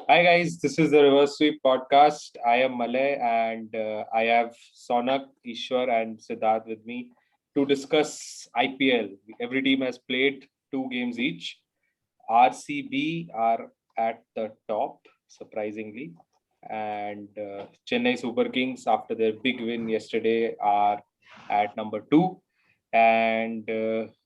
Hi guys, this is the Reverse Sweep podcast. I am Malay and I have Sonak, Ishwar, and Siddharth with me to discuss IPL. Every team has played two games each. RCB are at the top, surprisingly, and Chennai Super Kings, after their big win yesterday, are at number two. And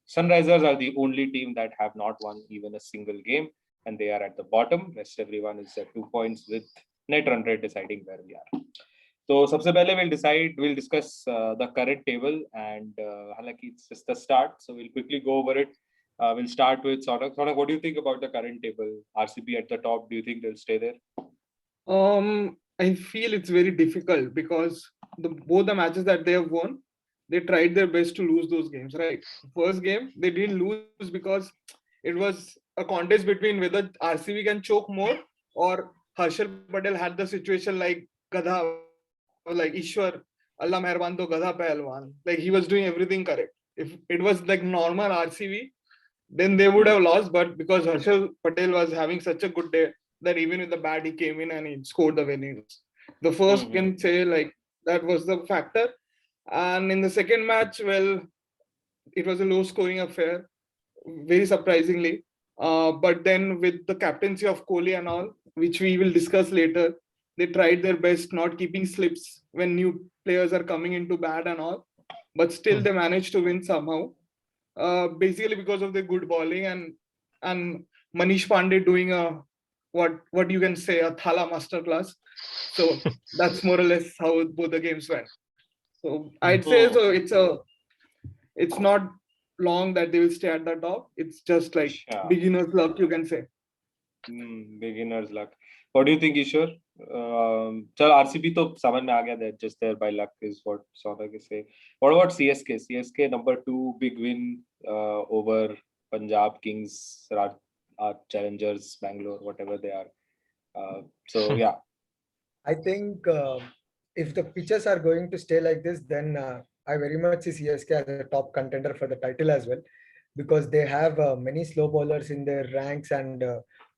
Sunrisers are the only team that have not won even a single game, and they are at the bottom. Rest everyone is at 2 points with net run rate deciding where we are. So, सबसे पहले we'll discuss the current table, and हालांकि it's just the start, so we'll quickly go over it. We'll start with Sonak. Sonak, what do you think about the current table? RCB at the top. Do you think they'll stay there? I feel it's very difficult because both the matches that they have won, they tried their best to lose those games, right? First game, they didn't lose because it was a contest between whether RCB can choke more or Harshal Patel had the situation like Gadha, like Ishwar, Allah Meherban to Gadha Pahalwan. Like he was doing everything correct. If it was like normal RCB, then they would have lost. But because Harshal Patel was having such a good day, that even with the bat, he came in and he scored the winnings. The first can say like that was the factor. And in the second match, well, it was a low scoring affair, very surprisingly. But then with the captaincy of Kohli and all, which we will discuss later, they tried their best not keeping slips when new players are coming into bat and all. But still, they managed to win somehow. Basically because of the good bowling and Manish Pandey doing a what you can say a Thala masterclass. So that's more or less how both the games went. So I'd say so. It's not long that they will stay at the top. It's just like beginner's luck, you can say. Beginner's luck. What do you think, Ishwar? चल RCB तो समझ में आ गया that just there by luck is what Sonak is saying. What about CSK? CSK number 2, big win over Punjab Kings, Challengers, Bangalore, whatever they are. So yeah. I think if the pitches are going to stay like this, then I very much see CSK as a top contender for the title as well, because they have many slow bowlers in their ranks, and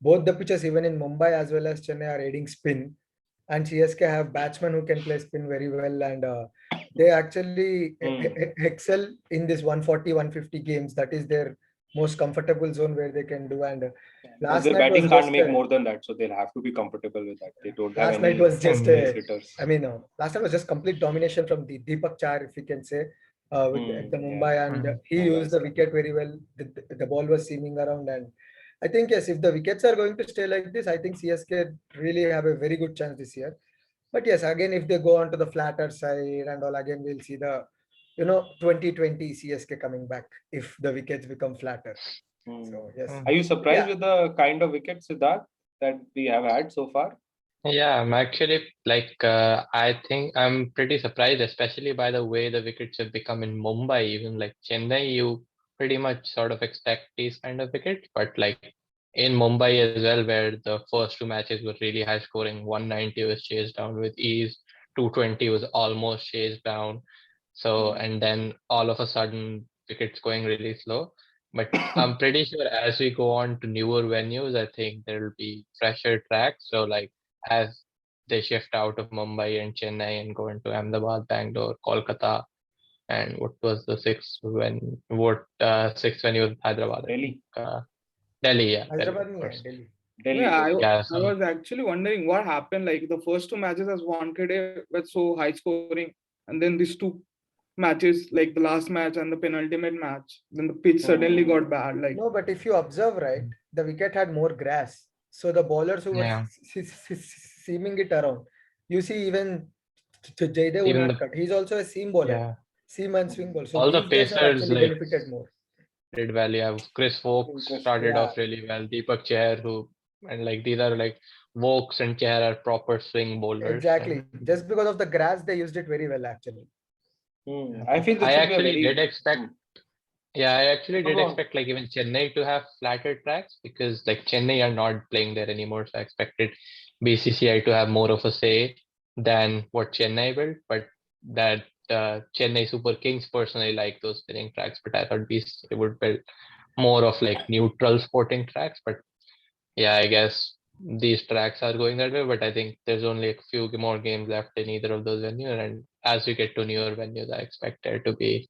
both the pitches, even in Mumbai as well as Chennai, are aiding spin. And CSK have batsmen who can play spin very well, and they actually excel in this 140, 150 games. That is their most comfortable zone where they can do. And last their batting can't make more than that, so they'll have to be comfortable with that. They don't have last any night was just last night was just complete domination from the Deepak Char, if we can say, with the Mumbai, and he used the wicket very well. The ball was seaming around, and I think yes, if the wickets are going to stay like this, I think CSK really have a very good chance this year. But yes, again, if they go on to the flatter side and all, again we'll see the 2020 CSK coming back if the wickets become flatter. So yes. Are you surprised with the kind of wickets, Siddharth, that we have had so far? Yeah, I'm actually I think I'm pretty surprised, especially by the way the wickets have become in Mumbai. Even like Chennai, you pretty much sort of expect these kind of wickets, but like in Mumbai as well, where the first two matches were really high scoring, 190 was chased down with ease, 220 was almost chased down. So, and then all of a sudden, wickets going really slow. But I'm pretty sure as we go on to newer venues, I think there will be fresher tracks. So, like as they shift out of Mumbai and Chennai and go into Ahmedabad, Bangalore, Kolkata, and what was the sixth venue was Hyderabad? Delhi, yeah. Delhi. I was actually wondering what happened. Like the first two matches as wanted were so high scoring, and then these two matches, like the last match and the penultimate match, then the pitch suddenly got bad. Like no, but if you observe right, the wicket had more grass, so the bowlers who were seaming it around, you see even Jaydev Unadkat, he's also a seam bowler, seam and swing bowler. So all these the guys have pacers actually benefited more. Did well, yeah. Chris Vokes started off really well. Deepak Chair, and like these are like Vokes and Chair are proper swing bowlers. Exactly. Just because of the grass, they used it very well actually. I feel I actually did expect. Yeah, I actually did expect like even Chennai to have flatter tracks, because like Chennai are not playing there anymore. So I expected BCCI to have more of a say than what Chennai built. But that Chennai Super Kings personally like those spinning tracks, but I thought BCCI would build more of like neutral sporting tracks. But yeah, I guess these tracks are going that way. But I think there's only a few more games left in either of those venues, and as we get to newer venues, I expect there to be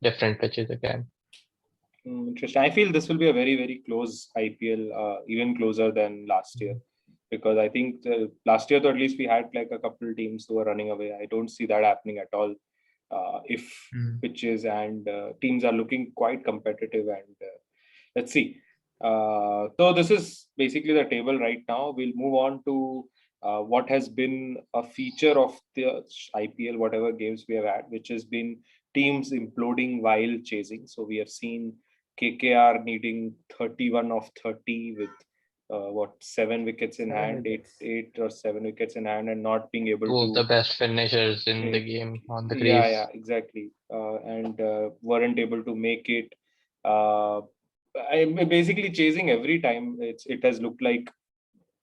different pitches again. Interesting. I feel this will be a very, very close IPL, even closer than last year, because I think last year, though, at least we had like a couple of teams who were running away. I don't see that happening at all. If pitches and teams are looking quite competitive, and let's see. So this is basically the table right now. We'll move on to what has been a feature of the IPL, whatever games we have had, which has been teams imploding while chasing. So we have seen KKR needing 31 of 30 with 7 wickets in 7 hand, wickets. eight or 7 wickets in hand, and not being able Two of the to. best finishers in the Yeah. game on the Yeah, crease. yeah, exactly. And weren't able to make it. I'm basically chasing every time. It has looked like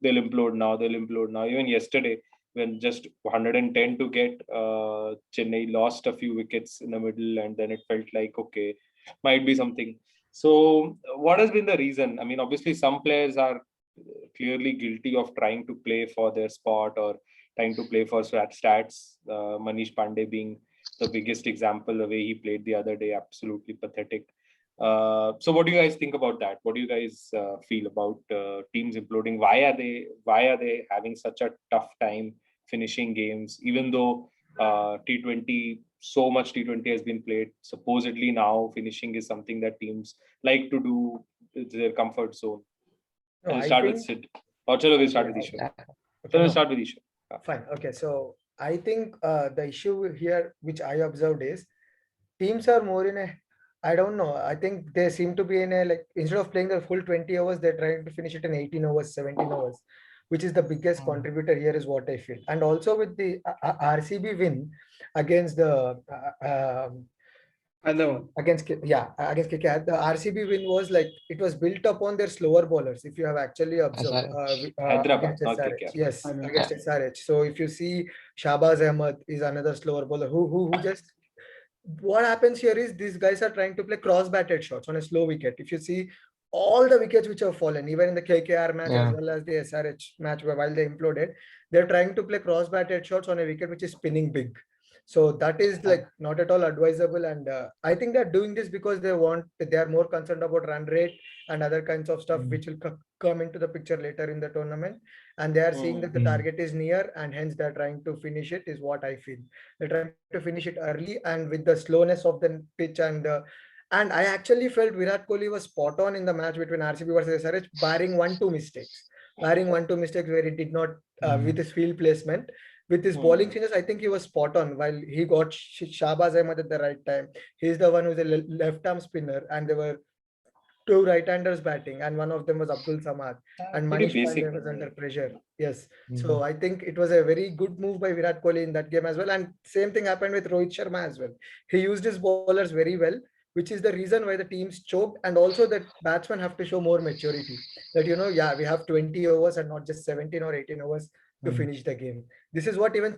they'll implode now. They'll implode now. Even yesterday, when just 110 to get, Chennai lost a few wickets in the middle, and then it felt like okay, might be something. So, what has been the reason? I mean, obviously, some players are clearly guilty of trying to play for their spot or trying to play for stats. Manish Pandey being the biggest example. The way he played the other day, absolutely pathetic. So what do you guys think about that? What do you guys feel about teams imploding? Why are they having such a tough time finishing games, even though T20, so much T20 has been played? Supposedly now finishing is something that teams like to do. It's their comfort zone. No, I'll I start with think Sid. Or chalo, we'll start with yeah, Ishwar. okay, So we'll no, start with Ishwar. fine. Okay, so I think the issue here, which I observed, is teams are more in a, I don't know. I think they seem to be in a, like, instead of playing the full 20 hours, they're trying to finish it in 18 hours, 17 hours, which is the biggest contributor here, is what I feel. And also with the RCB win against the Other one. against KKR, the RCB win was like, it was built upon their slower bowlers. If you have actually observed Hyderabad, against not SRH, KKR. yes, I know. against SRH. So if you see, Shahbaz Ahmed is another slower bowler who just, what happens here is these guys are trying to play cross-batted shots on a slow wicket. If you see all the wickets which have fallen, even in the KKR match as well as the SRH match, while they imploded, they're trying to play cross-batted shots on a wicket which is spinning big. So that is like not at all advisable. And I think they're doing this because they are more concerned about run rate and other kinds of stuff which will come into the picture later in the tournament. And they are seeing that the target is near, and hence they're trying to finish it, is what I feel. They're trying to finish it early, and with the slowness of the pitch, and I actually felt Virat Kohli was spot on in the match between RCB versus SRH, barring 1-2 mistakes. Barring 1-2 mistakes where he did not, with his field placement, with his bowling changes, I think he was spot on. While he got Shahbaz Ahmed at the right time, he's the one who's a left arm spinner, and there were two right-handers batting, and one of them was Abdul Samad, and Pretty Manish basic. Pandey was under pressure. Yes. So I think it was a very good move by Virat Kohli in that game as well. And same thing happened with Rohit Sharma as well. He used his bowlers very well, which is the reason why the teams choked. And also that batsmen have to show more maturity. That, we have 20 overs and not just 17 or 18 overs to finish the game. This is what even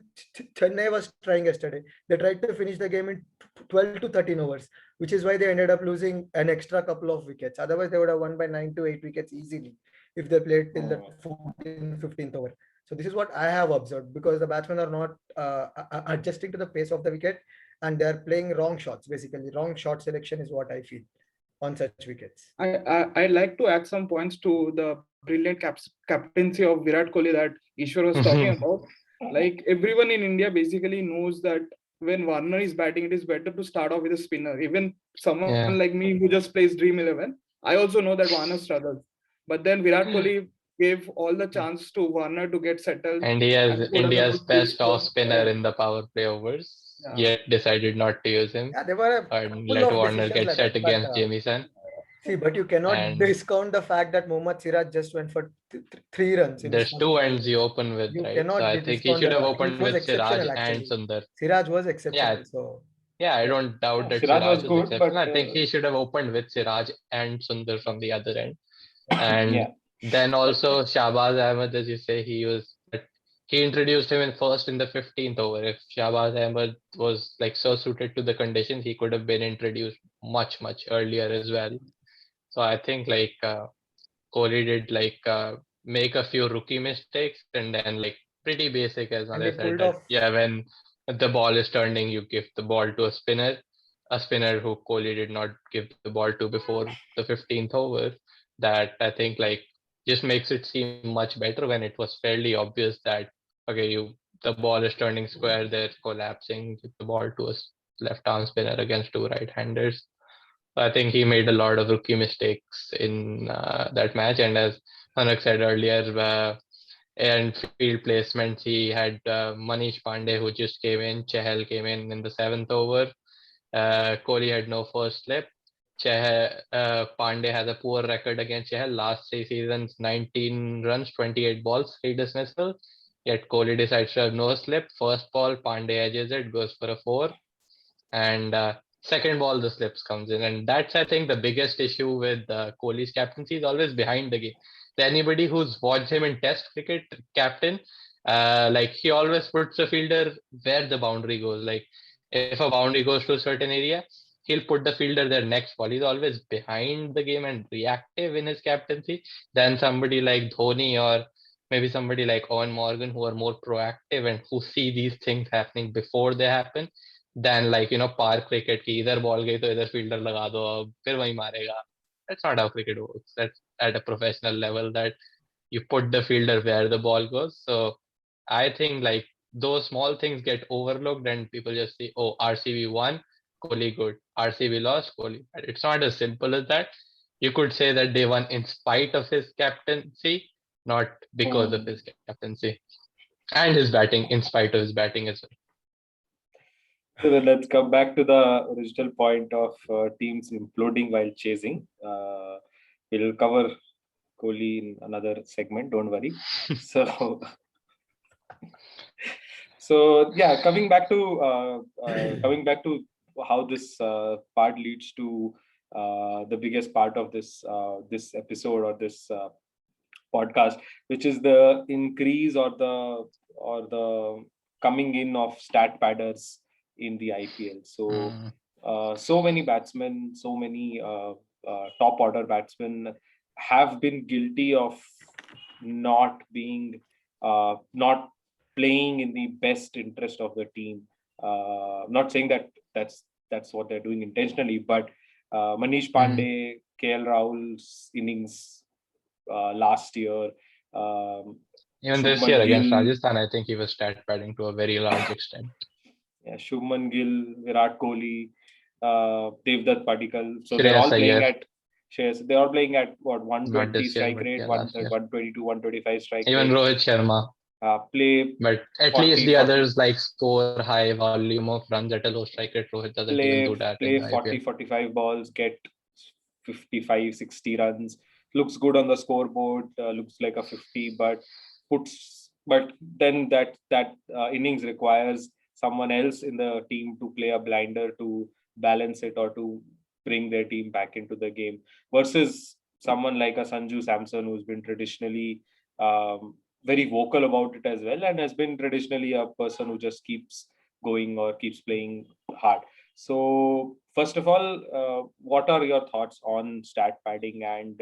Chennai was trying yesterday. They tried to finish the game in 12 to 13 overs, which is why they ended up losing an extra couple of wickets. Otherwise, they would have won by 9 to 8 wickets easily if they played till the 14th, 15th over. So this is what I have observed, because the batsmen are not adjusting to the pace of the wicket, and they are playing wrong shots. Basically, wrong shot selection is what I feel on such wickets. I'd like to add some points to the brilliant captaincy of Virat Kohli that Ishwar was talking about. Like, everyone in India basically knows that when Warner is batting, it is better to start off with a spinner. Even someone like me who just plays Dream 11, I also know that Warner struggles. But then Virat Kohli gave all the chance to Warner to get settled. And he has India's best off spinner in the power play overs, yet decided not to use him. Yeah, there were a And couple let of Warner decisions get like set that, but, against Jamieson. see, but you cannot And discount the fact that Mohammad Siraj just went for 3 runs in his there's first two 5 ends he overs. opened with, You right? So cannot I think he discount should that. have He opened was with Siraj exceptional, and actually. Sundar. Siraj was exceptional. So Yeah, I don't doubt that Siraj was Siraj was good, exceptional. but I think he should have opened with Siraj and Sundar from the other end. And yeah. then also Shahbaz Ahmed, as you say, he introduced him in the 15th over. If Shahbaz Ahmed was like so suited to the conditions, he could have been introduced much, much earlier as well. So I think like Kohli did make a few rookie mistakes, and then like pretty basic, as And I he said, pulled that off. yeah, when the ball is turning, you give the ball to a spinner who Kohli did not give the ball to before the 15th over. That I think like just makes it seem much better when it was fairly obvious that okay, the ball is turning square, they're collapsing, give the ball to a left arm spinner against two right-handers. I think he made a lot of rookie mistakes in that match, and as Hanak said earlier, and field placements, he had Manish Pandey who just came in, Chahal came in the 7th over. Kohli had no first slip. Pandey has a poor record against Chahal. Last 3 seasons, 19 runs, 28 balls, 3 dismissal. Yet Kohli decides to have no slip. First ball, Pandey edges it, goes for a 4. And second ball, the slips comes in. And that's, I think, the biggest issue with Kohli's captaincy is always behind the game. So anybody who's watched him in test cricket, captain, like he always puts the fielder where the boundary goes. Like if a boundary goes to a certain area, he'll put the fielder there next ball. He's always behind the game and reactive in his captaincy than somebody like Dhoni or maybe somebody like Owen Morgan who are more proactive and who see these things happening before they happen than like park cricket की इधर ball गई तो इधर fielder लगा दो अब फिर वही मारेगा. That's not how cricket works. That's at a professional level that you put the fielder where the ball goes. So I think like those small things get overlooked and people just say, oh, RCB won, Kohli good. RCB lost, Kohli bad. It's not as simple as that. You could say that they won in spite of his captaincy, not because of his captaincy and his batting, in spite of his batting as well. So then let's come back to the original point of teams imploding while chasing. We'll cover Kohli in another segment. Don't worry. So, so yeah, coming back to how this part leads to the biggest part of this episode or this podcast, which is the increase or the coming in of stat padders in the IPL. So so many batsmen, so many top order batsmen have been guilty of not being not playing in the best interest of the team. Not saying that that's what they're doing intentionally, but Manish Pandey, KL Rahul's innings last year. Even this Shubman year against Gill, Rajasthan, I think he was stat padding to a very large extent. yeah, Shubman Gill, Virat Kohli, Devdutt Padikkal. So they're Shreyas all playing Iyer. at they're all playing at what, Not 120 this year, strike but rate, yeah, last year. 122, 125 strike Even rate. Rohit Sharma. Play But at 40, least the 40 others like score high volume of runs at a low strike rate. Rohit doesn't even do that in play the 40, IPL. 45 balls, get 55, 60 runs. Looks good on the scoreboard, looks like a 50, but then that innings requires someone else in the team to play a blinder to balance it or to bring their team back into the game versus someone like a Sanju Samson who's been traditionally very vocal about it as well and has been traditionally a person who just keeps going or keeps playing hard. So first of all, what are your thoughts on stat padding and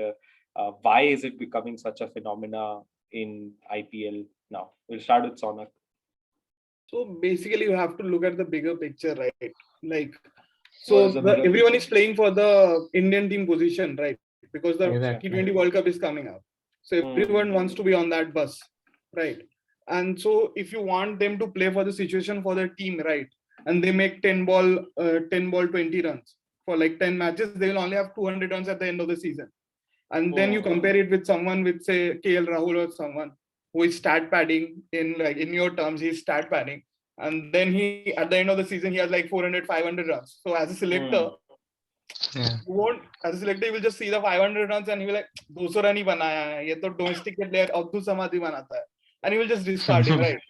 why is it becoming such a phenomena in IPL now? We'll start with Sonak. So basically, you have to look at the bigger picture, right? Like, What is the bigger everyone picture? is playing for the Indian team position, right? Because the Exactly. T20 World Cup is coming up. So everyone wants to be on that bus, right? And so if you want them to play for the situation for their team, right? And they make 10 ball, 20 runs for like 10 matches, they will only have 200 runs at the end of the season. And then you compare it with someone with say KL Rahul or someone who is stat padding in your terms, he's stat padding. And then he at the end of the season, he has like 400, 500 runs. So as a selector, you will just see the 500 runs and he will like, 200 run hi banaya hai. Ye to domestic player Abdul Samad hi banata hai. And he will just discard him, right?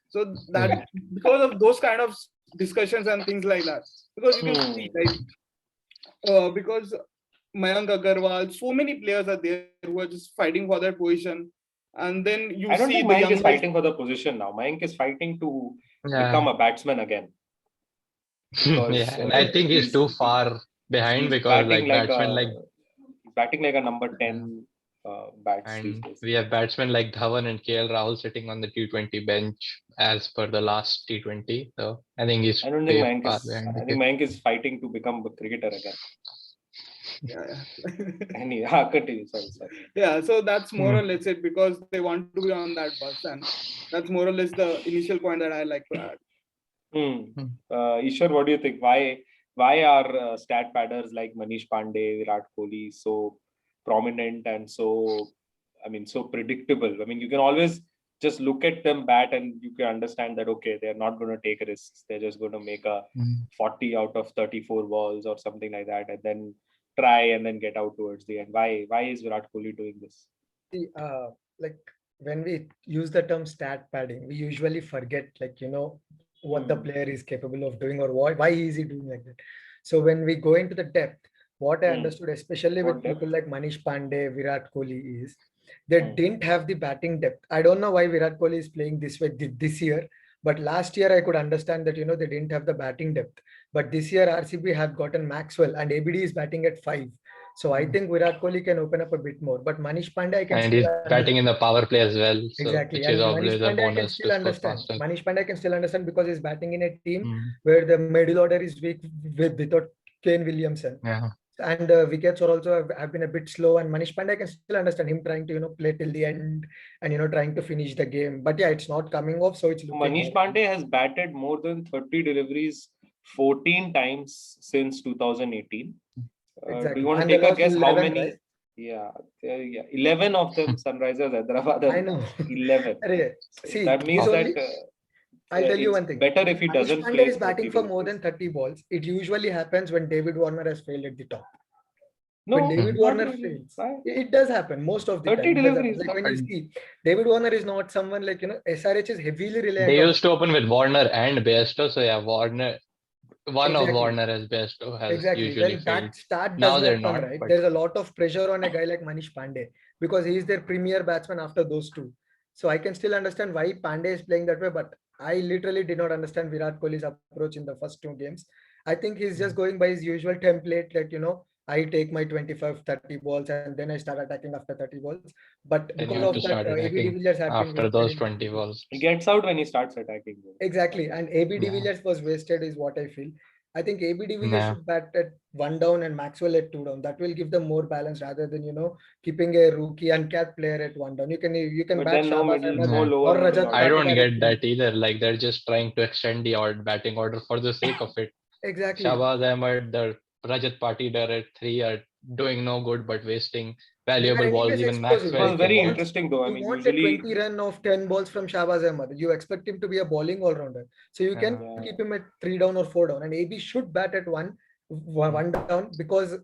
So that because of those kind of discussions and things like that, because you can see like because Mayank Agarwal, so many players are there who are just fighting for that position. And then you I don't see think the Mayank young is fighting for the position now. Mayank is fighting to become a batsman again. Because and I think he's too far behind he's because batting like batsmen like batting like a number 10 bats these And days. we have batsmen like Dhawan and KL Rahul sitting on the T20 bench as per the last T20. So I think he's I don't think way Mayank far is. behind the I think game. Mayank is fighting to become a cricketer again. Yeah. And continue. Sorry. Yeah, so that's more Hmm. or less it, because they want to be on that bus, and that's more or less the initial point that I like to add. Hmm. Ishwar, what do you think? Why are stat padders like Manish Pandey, Virat Kohli so prominent and so, I mean, so predictable? I mean, you can always just look at them bat and you can understand that, okay, they're not going to take risks. They're just going to make a Hmm. 40 out of 34 balls or something like that, and then try and then get out towards the end. Why is Virat Kohli doing this? See, like when we use the term stat padding, we usually forget, like, what the player is capable of doing, or why is he doing like that. So when we go into the depth, what I understood, especially What with depth? people like Manish Pandey, Virat Kohli, is they Hmm. didn't have the batting depth. I don't know why Virat Kohli is playing this way this year, but last year I could understand that, they didn't have the batting depth. But this year RCB have gotten Maxwell and ABD is batting at 5. So I think Virat Kohli can open up a bit more. But Manish Pandey, I can And still he's batting in understand. the power play as well, so Exactly. which is And always Manish a Pandey, I can bonus to still score understand. faster. Manish Pandey, I can still understand because he's batting in a team Hmm. where the middle order is weak without Kane Williamson. Yeah. And wickets are also have been a bit slow. And Manish Pandey, I can still understand him trying to, play till the end and, trying to finish the game. But yeah, it's not coming off. So it's looking Manish like, Pandey has batted more than 30 deliveries 14 times since 2018. Do you exactly. want to And they take a lost guess how 11, right? many? Yeah, 11 of them Sunrisers Hyderabad. I know. 11. Arey, So see, that he's means that only. I'll tell you it's one thing. better if he Manish doesn't Pandey play is 30 batting for more than deliveries. 30 balls. It usually happens when David Warner has failed at the top. When No, David Hmm. not Warner really. fails, Why? it does happen most of the 30 time. It does happen. deliveries. Like when But you see David Warner is not someone like, SRH is heavily reliant they on. used to open with Warner and Bairstow, so yeah, one of Exactly. Warner as Bairstow has Exactly. usually When failed. that start does Now they're not come not, right, but there's a lot of pressure on a guy like Manish Pandey because he is their premier batsman after those two. So I can still understand why Pandey is playing that way, but I literally did not understand Virat Kohli's approach in the first two games. I think he's just going by his usual template, like, I take my 25, 30 balls and then I start attacking after 30 balls. But then because you have of to that, start AB de attacking Villiers had been after wasted those in. 20 balls. He gets out when he starts attacking. Exactly. And AB de Yeah. Villiers was wasted, is what I feel. I think AB de Villiers Yeah. should bat at 1 down and Maxwell at 2 down. That will give them more balance rather than, keeping a rookie uncapped player at 1 down. You can But bat then no Shahbaz middle, Ahmed no Yeah. or lower middle Rajat I order. don't Patidar at get 3. that either. Like they're just trying to extend the batting order for the sake of it. Exactly. Shahbaz Ahmed, the Rajat Patidar at 3 are doing no good but wasting They are valuable balls. anyways Even explosive, It right? Maxwell was You very came want on. interesting though. I you mean, want a usually, 20 run of 10 balls from Shahbaz Ahmed. You expect him to be a bowling all-rounder. So you can Yeah. yeah, keep him at 3 down or 4 down. And AB should bat at 1 down because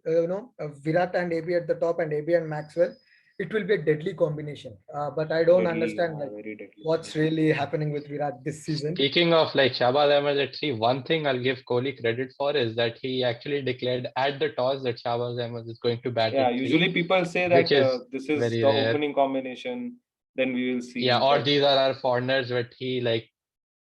Virat and AB at the top and AB and Maxwell, it will be a deadly combination. But I don't understand like very deadly what's combination. really happening with Virat this season. Speaking of like Shahbaz Ahmed at 3, one thing I'll give Kohli credit for is that he actually declared at the toss that Shahbaz Ahmed is going to bat Yeah, at 3, usually people say which that is this is very the rare. opening combination. Then we will Yeah, see. or But these are our foreigners, but he like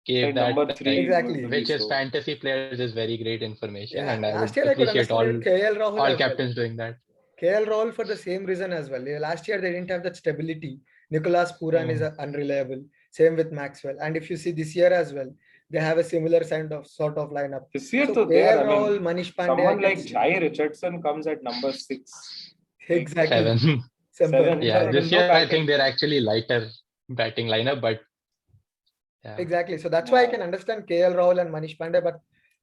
gave said that number 3 like is going Exactly. to be which is so. fantasy players is very great information, Yeah, and I last would year I could appreciate understand even KL Rahul all as well. captains doing that. KL Rahul for the same reason as well. Yeah, last year they didn't have that stability. Nicholas Puran is unreliable. Same with Maxwell. And if you see this year as well, they have a similar sort of lineup. This year, So though, there, KL I Rahul, mean, Manish Pandey, I someone can like see. Jai Richardson comes at number 6. Like, Exactly. 7. Simple. 7. Yeah, I this mean, no year I batting. think they're actually lighter batting lineup, but yeah. Exactly. So that's why I can understand KL Rahul and Manish Pandey, but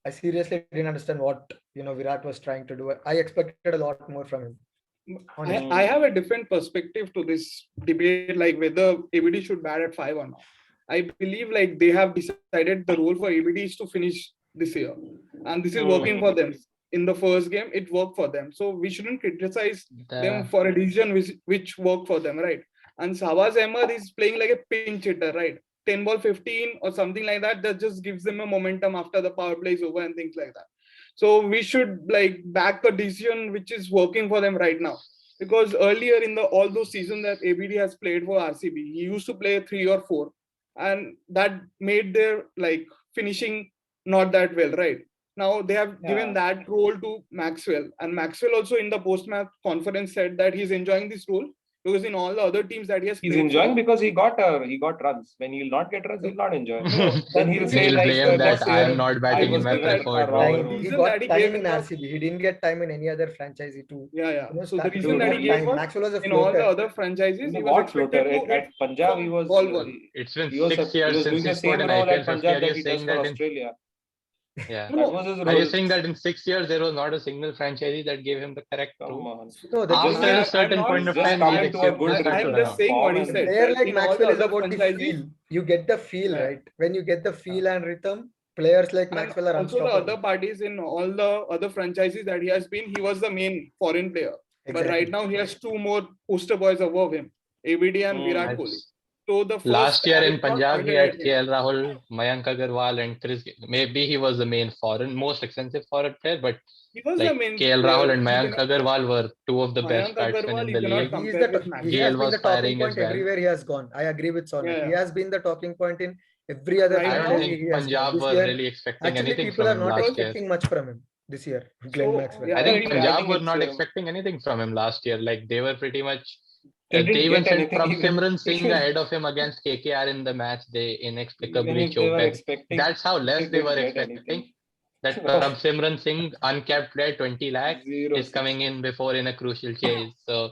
I seriously didn't understand what Virat was trying to do. I expected a lot more from him. Honestly. I have a different perspective to this debate, like whether ABD should bat at 5 or not. I believe like they have decided the role for ABD is to finish this year, and this is working for them. In the first game, it worked for them, so we shouldn't criticize them for a decision which worked for them, right? And Shahbaz Ahmed is playing like a pinch hitter, right? 10 ball 15 or something like that. That just gives them a momentum after the power play is over and things like that. So we should like back a decision which is working for them right now. Because earlier in the all those seasons that ABD has played for RCB, he used to play 3 or 4, and that made their like finishing not that well, right? Now they have given that role to Maxwell, and Maxwell also in the post-match conference said that he's enjoying this role Because in all the other teams that he has He's played enjoying for, because he got runs. When he'll not get runs, he'll not enjoy. No, the Then he'll thing say is, He'll like blame this that I am year not I batting in was my given preferred a wrong role. time, the he role. reason got that he time gave in in the RCB. He didn't get time in any other franchise to, yeah. So the start. He reason didn't that Dude, he get gave time. was Maxwell was a in all the floater. other franchises, he was What floater? expected to hit At Punjab, he some was ball one. It's been he was 6 years he was since doing he the scored same an role IPL at 50. Are Punjab you that he does saying for that in Australia. yeah? That No, was his Are you role. saying that in 6 years there was not a single franchisee that gave him the correct Come role? on. No, the He thing just After a is, I'm certain not. point he's of just time, come these into a excuses good start to I'm run just out. saying what form he a and said. player That like in all the Maxwell is other about the franchises, feel. You get the feel, yeah. right? When you get the feel and rhythm, players like And Maxwell are also the other unstoppable. parties in all the other franchises that he has been, he was the main foreign player. But right Exactly. now he has two more poster boys above him, ABD and Virat mm, Kohli. So the first Last year in arrow was Punjab, he pointed had at him. KL Rahul, Mayank Agarwal, and Chris. Maybe he was the main foreign, most expensive foreign player, but He was the like main KL Rahul player. and You Mayank cannot, Agarwal were two of the best Mayank batsmen Agarwal, in you the cannot league. He is compare with he has Gale Maxwell. been was the talking firing as point well. everywhere he has gone. I agree with Sonak. He Yeah. has been the talking point in every other Right I don't now, franchise think he has gone. Punjab This was year, really expecting actually, anything people from are him not last because year. expecting much from him this year. Glenn so Maxwell. yeah, I yeah, think agree. I Punjab think were it's not expecting anything from him last year. Like they were pretty much. they They didn't even get sent anything Simran Singh even ahead of him against KKR in the match. They even inexplicably if they choked, were and expecting, that's how they less they didn't were get expecting. anything. That Simran Singh, uncapped player, 20 lakh, Zero is six. coming in before in a crucial chase. So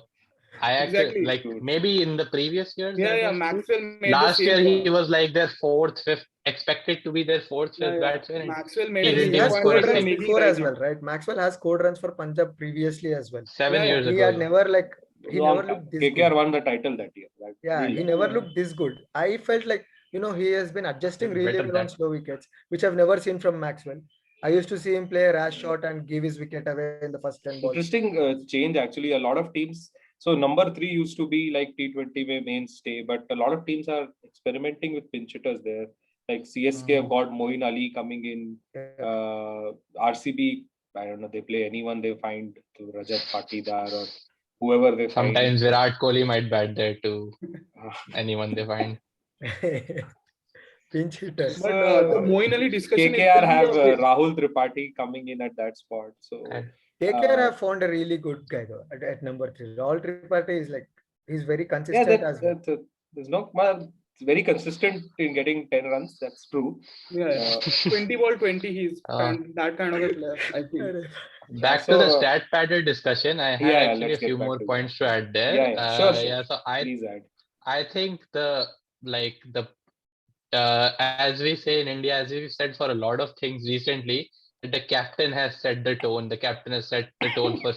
I actually Exactly. like Dude. maybe in the previous years Yeah, that yeah. was true. Maxwell made the Last same year he point. was like their fourth, fifth, expected to be their fourth, Yeah, fifth yeah. batsman, and Maxwell made he the He didn't same even has point score a scored that we are runs single. making before right as now. well, right? Maxwell has scored runs for Punjab previously as well. Seven Yeah, yeah. years He ago. had never he never Long time. looked this KKR good. won the title that year. That Yeah, rule. he never looked this good. I felt like, he has been adjusting really Better well on that. slow wickets, which I've never seen from Maxwell. I used to see him play a rash shot and give his wicket away in the first 10 balls. Interesting change actually. A lot of teams. So number three used to be like T20 में mainstay, but a lot of teams are experimenting with pinch hitters there. Like CSK have got Moeen Ali coming in. RCB, I don't know. They play anyone they find, to Rajat Patidar or whoever they find. Sometimes Virat Kohli might bat there too. Uh, Anyone they find. Pinch hitter. But so the Moeen Ali discussion is KKR will be have a bit. Rahul Tripathi coming in at that spot. So And KKR have found a really good guy though at number 3. Rahul Tripathi is like, he's very yeah, consistent as well. there's no it's very consistent in getting 10 runs. That's true. Yeah, 20 ball 20. He's uh, that kind of a player, I feel. Yeah, back to so the stat pattern discussion, I had yeah, actually let's a few get back more to that. points to add there. Yeah, sure. Yeah, so Please add. I think the as we say in India, as we've said for a lot of things recently, the captain has set the tone. The captain has set the tone for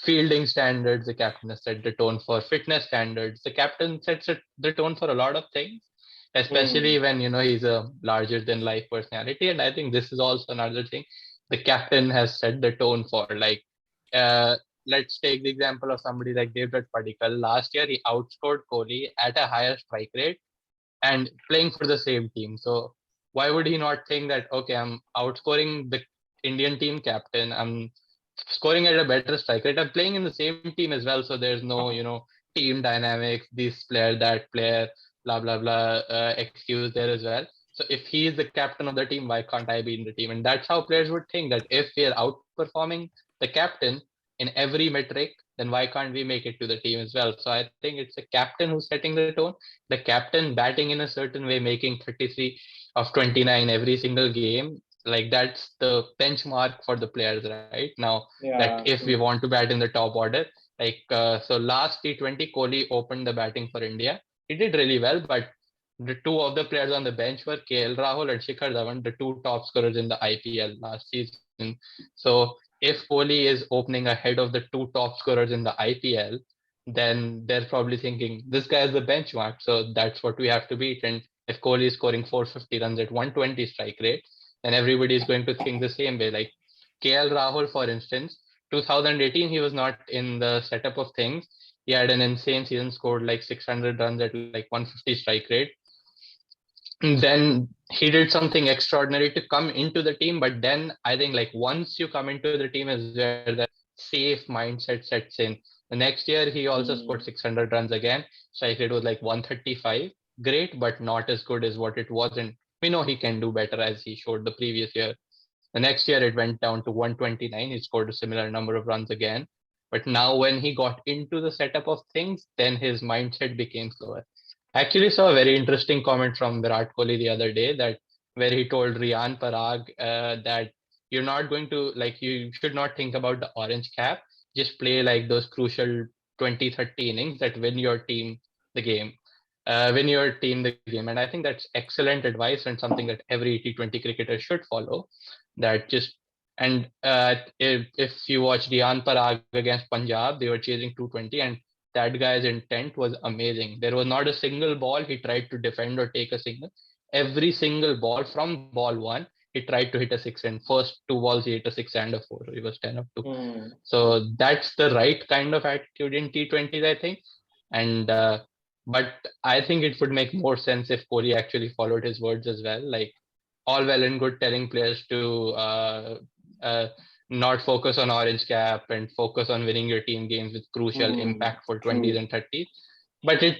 fielding standards. The captain has set the tone for fitness standards. The captain sets the tone for a lot of things, especially when he's a larger than life personality. And I think this is also another thing the captain has set the tone for. Like, let's take the example of somebody like Devdutt Padikkal. Last year, he outscored Kohli at a higher strike rate and playing for the same team. So why would he not think that, okay, I'm outscoring the Indian team captain, I'm scoring at a better strike rate, I'm playing in the same team as well. So there's no, team dynamics, this player, that player, blah, blah, blah, excuse there as well. So if he is the captain of the team, why can't I be in the team? And that's how players would think that if we are outperforming the captain in every metric, then why can't we make it to the team as well? So I think it's the captain who's setting the tone. The captain batting in a certain way, making 33 of 29 every single game, like that's the benchmark for the players right now. That Yeah, if we want to bat in the top order, like so last T20, Kohli opened the batting for India. He did really well, but the two of the players on the bench were KL Rahul and Shikhar Dhawan, the two top scorers in the IPL last season. So if Kohli is opening ahead of the two top scorers in the IPL, then they're probably thinking this guy is the benchmark. So that's what we have to beat. And if Kohli is scoring 450 runs at 120 strike rate, then everybody is going to think the same way. Like KL Rahul, for instance, 2018, he was not in the setup of things. He had an insane season, scored like 600 runs at like 150 strike rate. Then he did something extraordinary to come into the team. But then I think like once you come into the team is where the safe mindset sets in. The next year he also scored 600 runs again. Strike rate was like 135. Great, but not as good as what it was. And we know he can do better as he showed the previous year. The next year it went down to 129. He scored a similar number of runs again. But now when he got into the setup of things, then his mindset became slower. I actually saw a very interesting comment from Virat Kohli the other day, that where he told Riyan Parag that you're not going to, like, you should not think about the orange cap. Just play like those crucial 20, 30 innings that win your team the game. Win your team the game. And I think that's excellent advice and something that every T20 cricketer should follow. That just and if you watch Riyan Parag against Punjab, they were chasing 220, and that guy's intent was amazing. There was not a single ball he tried to defend or take a single. Every single ball from ball one, he tried to hit a six, and first two balls he hit a six and a four. He was 10 of 2. So that's the right kind of attitude in T20s, I think. And but I think it would make more sense if Kohli actually followed his words as well. Like, all well and good telling players to uh, not focus on orange cap and focus on winning your team games with crucial, impactful 20s and 30s. But it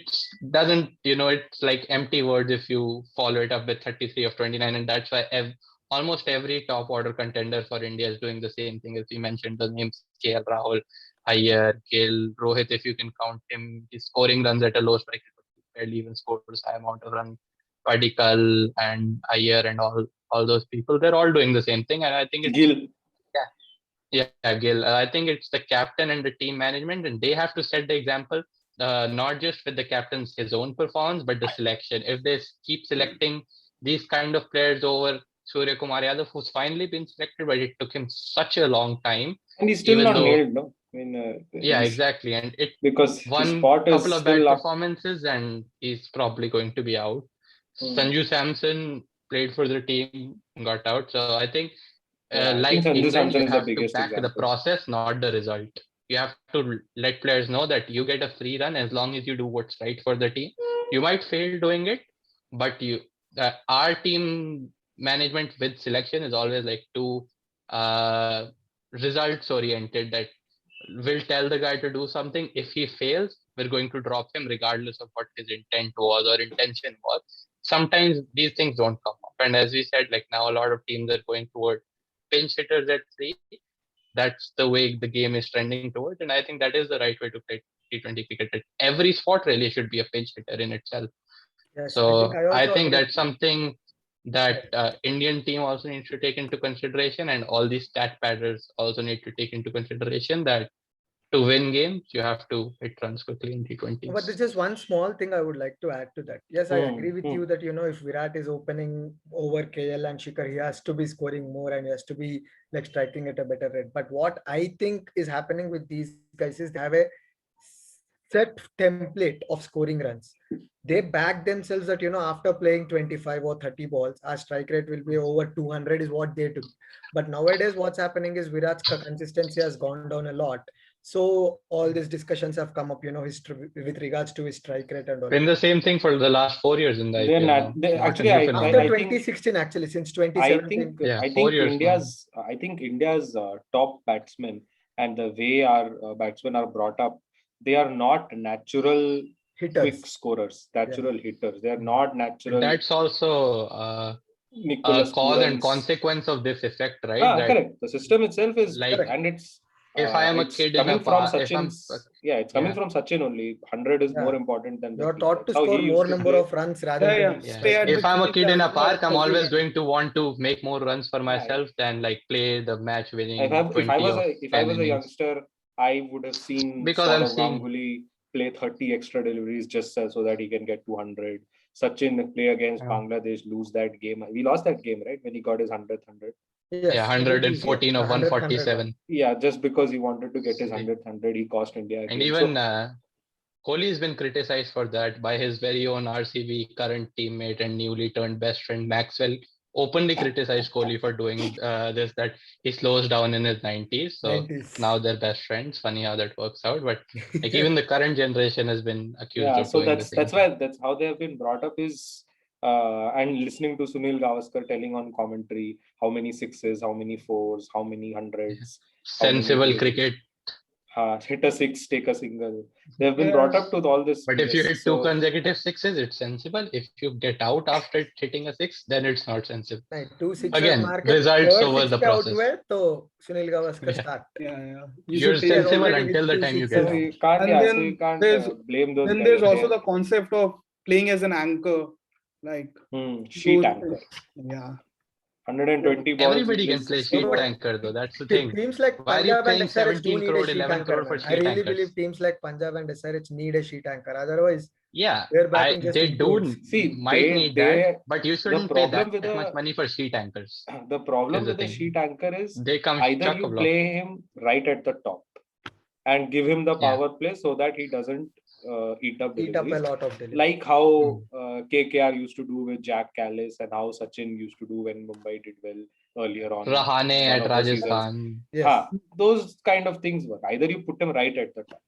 doesn't, it's like empty words if you follow it up with 33 of 29. And that's why almost every top order contender for India is doing the same thing. As we mentioned, the names KL Rahul, Iyer, Gill, Rohit, if you can count him, he's scoring runs at a low strike rate, but he barely even scores high amount of runs. Padikal and Iyer and all those people, they're all doing the same thing. And I think it's Gill. Yeah, Gill. I think it's the captain and the team management, and they have to set the example, not just with the captain's his own performance, but the selection. If they keep selecting these kind of players over Surya Kumar Yadav, who's finally been selected, but it took him such a long time. And he's still even not though, nailed, no? I mean, yeah, exactly. And it because his one spot is couple of bad still up. performances, and he's probably going to be out. Sanju Samson played for the team, got out. So I think, Yeah, I think like Sanju England, Samson you is the have to biggest back the example. process, not the result. You have to let players know that you get a free run as long as you do what's right for the team. You might fail doing it, but our team management with selection is always like too results oriented, that we'll tell the guy to do something. If he fails, we're going to drop him regardless of what his intent was or intention was. Sometimes these things don't come up. And as we said, like, now a lot of teams are going toward pinch hitters at 3. That's the way the game is trending towards. And I think that is the right way to play T20 cricket. Every sport really should be a pinch hitter in itself. Yes, So I I also think agree. that's something that Indian team also needs to take into consideration, and all these stat padders also need to take into consideration that to win games, you have to hit runs quickly in T20s. But there's just one small thing I would like to add to that. Yes, I agree with you that, if Virat is opening over KL and Shikhar, he has to be scoring more and he has to be like striking at a better rate. But what I think is happening with these guys is they have a set template of scoring runs. They back themselves that, after playing 25 or 30 balls, our strike rate will be over 200 is what they took. But nowadays, what's happening is Virat's consistency has gone down a lot. So all these discussions have come up, with regards to his strike rate and all. Been the same thing for the last 4 years in the IPL now. Actually, After I think 2016, actually, since 2017. I 4 think years now. India's top batsmen and the way our batsmen are brought up, they are not natural Hitters. quick scorers, natural hitters. They are not natural. That's also Nicholas cause and Purans. consequence of this effect, right? Correct. The system itself is like, and it's if I am a kid in coming a from park, Sachin's. It's coming from Sachin only. 100 is more important than You're that. taught to That's how score he used more to number play. of runs rather than Stay at if the I'm a crease kid in a and park, I'm always pursue going to want to make more runs for myself than like play the match winning If I 20 was of if 10 I was a innings. youngster, I would have seen Because I'm Saurav seeing, Ganguly play 30 extra deliveries just so that he can get 200. Sachin play against Bangladesh, lose that game. We lost that game, right? When he got his 100th. Yes, 114 of 147. Yeah, just because he wanted to get his 100th, he cost India a And game. even Kohli has been criticized for that by his very own RCB current teammate and newly turned best friend Maxwell. Openly criticized Kohli for doing this, that he slows down in his 90s. So 90s. now they're best friends. Funny how that works out. But like, even the current generation has been accused of so doing the same. that's how they have been brought up is and listening to Sunil Gavaskar telling on commentary how many sixes, how many fours, how many hundreds, Sensible cricket. hit a six, take a single. They've been brought up to all this. But if you BS. hit two consecutive sixes, it's sensible. If you get out after hitting a six, then it's not sensible. नहीं, 2 sixes Again, मार के results third over six the पे out process. हुए तो Sunil Gavaskar Yeah. start. Yeah. You're should take He has sensible already until hit the 2 time you sixes. get So out. you can't, And yeah, then so you can't there's- blame those Then guys. there's also They- the concept of playing as an anchor, like sheet those anchor. things. Yeah. 120 balls. Everybody you can play 60 sheet balls. anchor though. That's the thing. Teams like Why are you Punjab and paying SRH do 17 need a crore, sheet 11 anchor, crore for man. I sheet really anchors? believe teams like Punjab and SRH need a sheet anchor. Otherwise, Yeah, they're batting just they do indoors. See, might need that, but you shouldn't pay problem that with much the money for sheet anchors. the problem Is the with the thing. sheet anchor is They come either you chock-a-block. play him right at the top and give him the Yeah. power play so that he doesn't eat up Eat up a deliveries. lot of deliveries. Like how KKR used to do with Jack Callis and how Sachin used to do when Mumbai did well earlier on. Rahane one at of the seasons. Rajasthan. Yes. Those kind of things work. Either you put him right at the top.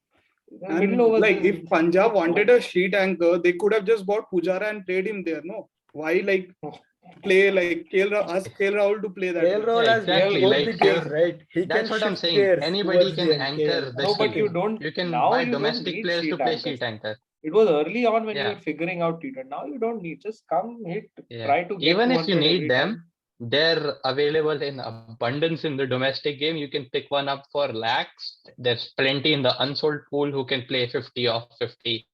The And middle overs like is- if Punjab wanted a sheet anchor, they could have just bought Pujara and played him there. No, why play like ask KL Rahul to play that? KL Rahul Yeah, has exactly. both Like, the games, right? He That's can what I'm shift saying. gears Anybody towards can the end, anchor KL. the No, but sheet. you don't. You can now buy you don't domestic need players to sheet play anchors. sheet anchor. It was early on when you Yeah. were figuring out T20. Now you don't need. Just come hit. Yeah. Try to get Even if you 200 every need them, time. they're available in abundance in the domestic game. You can pick one up for lakhs. There's plenty in the unsold pool who can play 50 off 50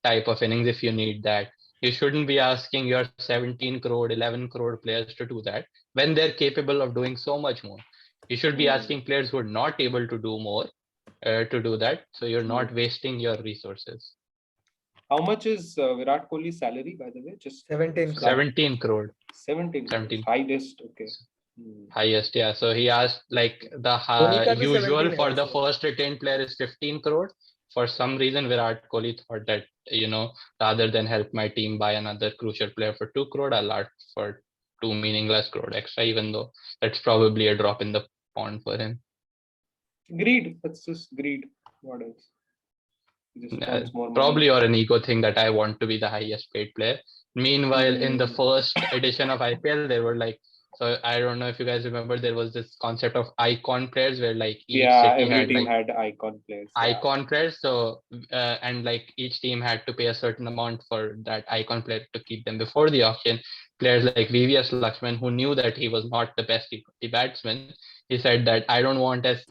type of innings if you need that. You shouldn't be asking your 17 crore, 11 crore players to do that when they're capable of doing so much more. You should be asking players who are not able to do more to do that. So you're not wasting your resources. How much is Virat Kohli's salary, by the way? Just 17 crore. 17 crore. 17. 17. Highest. Okay. Highest, yeah. So he asked like the Dhoni ka bhi usual 17 for hai the वैसे. first retained player is 15 crore. For some reason, Virat Kohli thought that, rather than help my team buy another crucial player for 2 crore, I'll ask for 2 meaningless crore extra, even though that's probably a drop in the pond for him. Greed. That's just greed. What else? He just wants more money. Probably or an ego thing that I want to be the highest paid player. Meanwhile, in the first edition of IPL, there were like, so I don't know if you guys remember, there was this concept of icon players where like each city every had team like had icon players. icon players. So and like each team had to pay a certain amount for that icon player to keep them before the auction. Players like VVS Lakshman, who knew that he was not the best T20 batsman, he said that I don't want as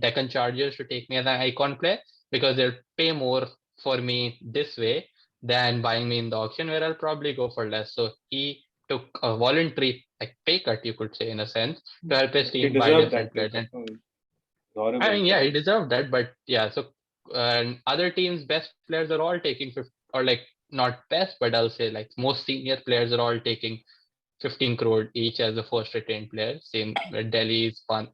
Deccan Chargers to take me as an icon player because they'll pay more for me this way than buying me in the auction, where I'll probably go for less. So he took a voluntary like pay cut, you could say, in a sense, to help his He team buy deserved different that. players. Horrible. I mean, yeah, he deserved that, but yeah. So other teams' best players are all taking 50, or like not best, but I'll say like most senior players are all taking 15 crore each as a first retained player. Same with Delhi's Pant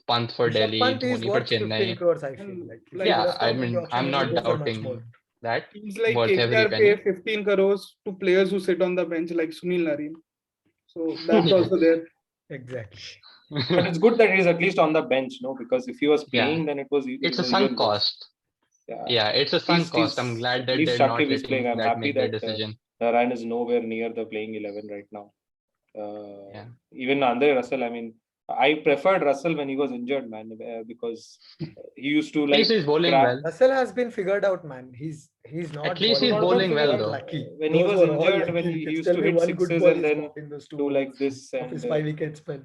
for Rishabh Delhi, Pant is Dhoni for worth 15 Chennai. crores, I feel. Like, if he Yeah, would have I come in the mean, auction, I'm he not would go for much more. doubting that. Teams like Worth every KKR penny. pay 15 crores to players who sit on the bench like Sunil Narine. So that's also there. Exactly. But it's good that he's at least on the bench, no? Because if he was playing, then it was It's a was sunk even worse. cost. Yeah, it's a At sunk least cost. I'm glad at that least they're not Shakib is playing. letting I'm that happy make their that decision. Narayan is nowhere near the playing 11 right now. Yeah. Even Andre Russell, I mean, I preferred Russell when he was injured, man, because he used to At like. least he's bowling grab- well. Russell has been figured out, man. He's not. At least he's Not bowling well, figured not though. lucky. When he Those was were all injured, lucky when he wickets. used Tell to me hit one good sixes ball and he then scored in those 2 do like overs this of and his 5-wicket spell.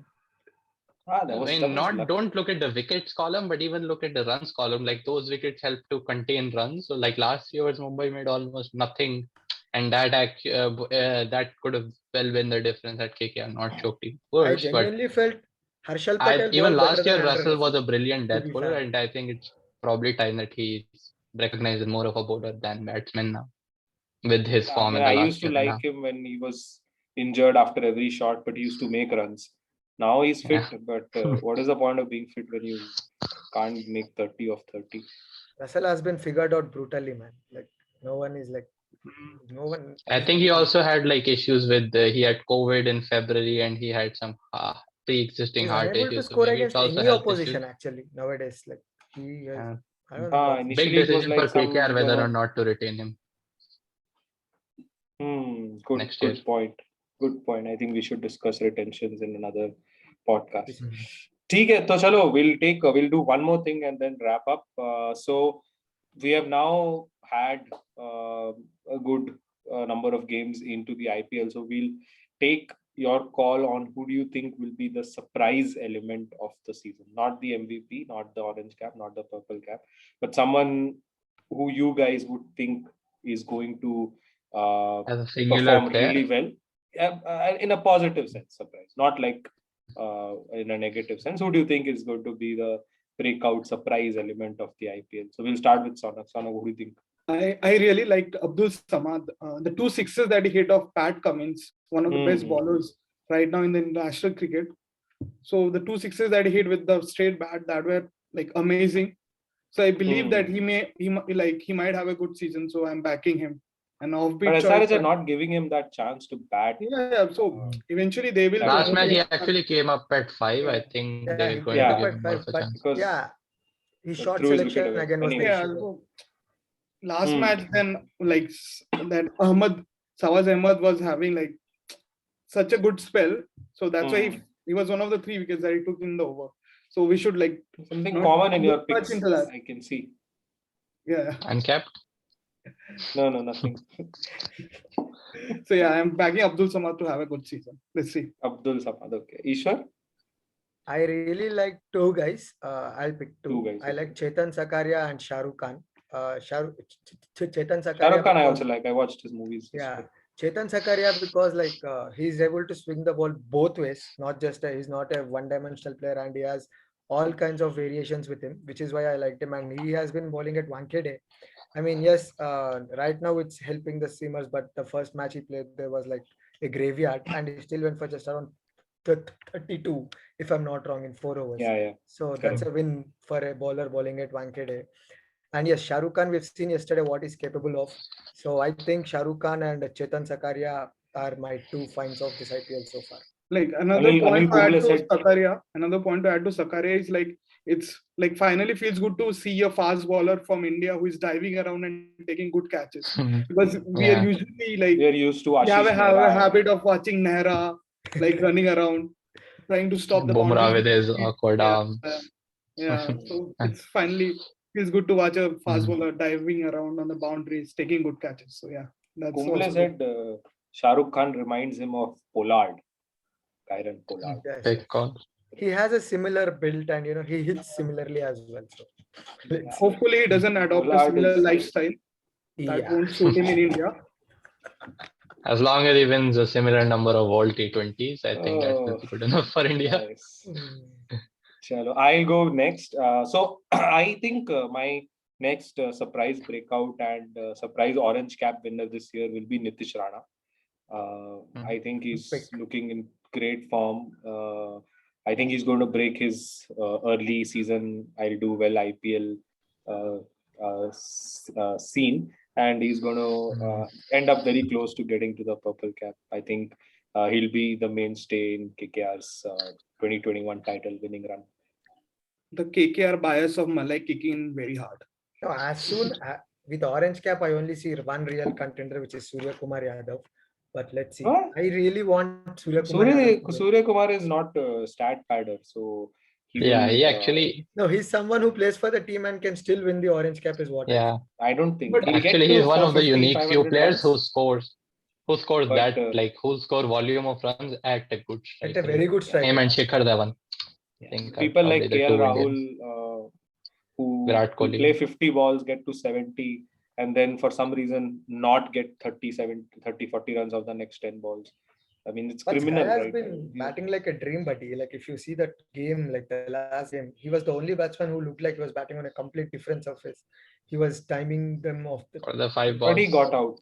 that I was mean, luck. don't look at the wickets column, but even look at the runs column. Like those wickets help to contain runs. So like last year's Mumbai made almost nothing, and that could have well been the difference at KKR, not choked even I worse. But genuinely felt Harshal Patel even bowled better last than year, Andre Russell was Russell, a brilliant to death be bowler, fair. and I think it's probably time that he's recognized as more of a bowler than batsman now, with his form in the I last used to year and a like him when he was injured after every shot, but he used to make runs. Now he's fit, Yeah. but what is the point of being fit when you can't make 30 of 30? Russell has been figured out brutally, man. Like no one is like no one. I think he also had like issues with he had COVID in February and he had some pre-existing He's heart unable to issues. So score maybe it's against also any health opposition issues. actually nowadays. Like he has, Yeah. I don't know. what's- Big Initially, it was decision like for some KKR whether or there not to retain him Good, next year. good point. Good point. I think we should discuss retentions in another podcast. ठीक है, तो चलो, we'll do one more thing and then wrap up. So we have now had a good number of games into the IPL. So we'll take your call on who do you think will be the surprise element of the season. Not the MVP, not the orange cap, not the purple cap, but someone who you guys would think is going to As a singular perform player. really well, in a positive sense, surprise, not like in a negative sense. Who do you think is going to be the breakout surprise element of the IPL? So we'll start with Sonak. Sonak, what do you think? I really liked Abdul Samad. The 2 sixes that he hit off Pat Cummins, one of the best bowlers right now in the international cricket. So the 2 sixes that he hit with the straight bat, that were like amazing. So I believe that he might have a good season. So I'm backing him. An offbeat But choice. SRH are not giving him that chance to bat. Yeah. So eventually they will. Last match he actually came up at 5. Yeah. I think Yeah, they're he going came to up give at him more 5, of a but chance. Because yeah, his short threw his wicket selection away. again was the Anyway. Yeah. issue. So last match, then like that Sawaz Ahmad was having like such a good spell. So that's why he was one of the 3 wickets that he took in the over. So we should like something not common in your look much picks. into that. I can see. Yeah. Uncapped? No, nothing. So yeah, I'm backing Abdul Samad to have a good season. Let's see. Abdul Samad. Okay. Ishwar? I really like 2 guys. I'll pick 2. 2 guys. I like Chetan Sakaria and Shah Rukh Khan. Chetan Shah Sakaria. Rukh Khan I also like. I watched his movies. Yeah, Chetan Sakaria, because like he's able to swing the ball both ways. Not just he's not a one-dimensional player, and he has all kinds of variations with him, which is why I liked him. And he has been bowling at 1K day. I mean, yes, right now it's helping the seamers, but the first match he played there was like a graveyard, and he still went for just around 32, if I'm not wrong, in 4 overs. Yeah. So Correct. that's a win for a bowler bowling at 1K day. And yes, Shah Rukh Khan, we've seen yesterday what he's capable of. So I think Shah Rukh Khan and Chetan Sakaria are my 2 finds of this IPL so far. Like another point to add to Sakaria is like it's like finally feels good to see a fast bowler from India who is diving around and taking good catches. Because we are usually like we are used to we have Ashish a habit of watching Nehra like running around trying to stop the Bumrah boundaries. with his awkward arms. Yeah. So it's finally feels good to watch a fast bowler diving around on the boundaries, taking good catches. So yeah, that's Kumble said Shah Rukh Khan reminds him of Pollard. Kyron Pollard. Yes. He has a similar build, and he hits similarly as well. So hopefully he doesn't adopt a similar lifestyle that won't suit him in India. As long as he wins a similar number of all T20s, I think that's good enough for India. Nice. Chalo, I'll go next. So I think my next surprise breakout and surprise orange cap winner this year will be Nitish Rana. I think he's looking in great form. I think he's going to break his early season I'll do well IPL scene, and he's going to end up very close to getting to the purple cap. I think he'll be the mainstay in KKR's 2021 title winning run. The KKR bias of Malay kicking in very hard. No, as soon with orange cap, I only see one real contender, which is Surya Kumar Yadav. But let's see. Huh? I really want Surya Kumar. Surya Kumar is not a stat padder, so he actually. No, he's someone who plays for the team and can still win the orange cap. Is what? Yeah, I don't think. But actually, he's one of the unique few players who scores that like who score volume of runs at a good strike. At a very good strike. Him and Shikhar Dhawan. People like KL Rahul who play 50 balls, get to 70, and then for some reason not get 30, 40 runs of the next 10 balls. I mean, it's criminal, Guy has right? been batting like a dream, buddy. Like if you see that game, like the last game, he was the only batsman who looked like he was batting on a complete different surface. He was timing them off the 5 balls. But he got out.